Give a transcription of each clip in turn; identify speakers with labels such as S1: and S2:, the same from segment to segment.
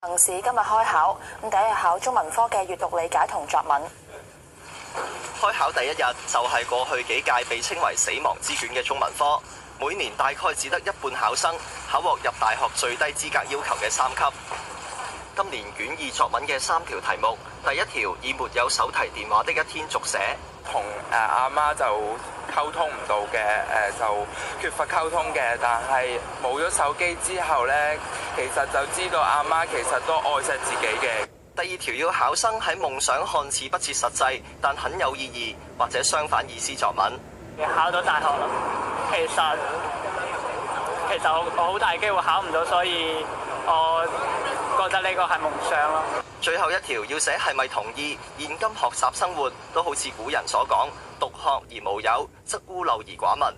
S1: 行試今日開考，第一日考中文科嘅閱讀理解同作文。
S2: 開考第一日就係過去幾屆被稱為死亡之卷嘅中文科，每年大概只得一半考生考獲入大學最低資格要求嘅3級。今年卷2作文嘅3條題目，第一條以沒有手提電話的一天續寫，
S3: 同阿媽就溝通唔到嘅，就缺乏溝通嘅。但係冇咗手機之後呢，其實就知道阿媽其實都愛錫自己嘅。
S2: 第二條要考生喺夢想看似不切實際，但很有意義或者相反意思作文。
S4: 考到大學啦，其實我好大機會考唔到，所以我覺得呢個係夢想咯。
S2: 最後一條要寫係咪同意現今學習生活都好似古人所講，獨學而無友，則孤陋而寡聞。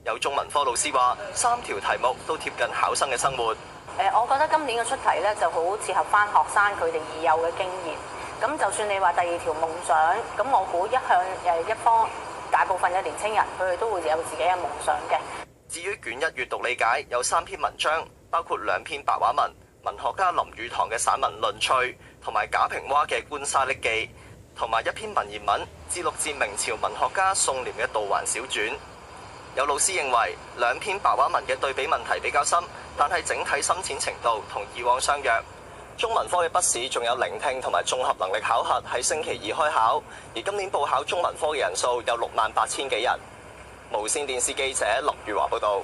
S2: 有中文科老師話，3條題目都貼近考生嘅生活。
S5: 我覺得今年嘅出題咧就好切合翻學生佢哋已有嘅經驗。咁就算你話第2條夢想，咁我估一方大部分嘅年青人佢哋都會有自己嘅夢想嘅。
S2: 至於卷1閱讀理解有3篇文章，包括2篇白話文，文學家林語堂嘅散文《論趣》，同埋賈平凹嘅《觀沙礫記》，同埋1篇文言文，節錄自明朝文學家宋濂嘅《道環小傳》。有老師認為2篇白話文嘅對比問題比較深，但係整體深淺程度同以往相若。中文科嘅筆試仲有聆聽同埋綜合能力考核喺星期2開考，而今年報考中文科嘅人數有68000幾人。無線電視記者林裕華報導。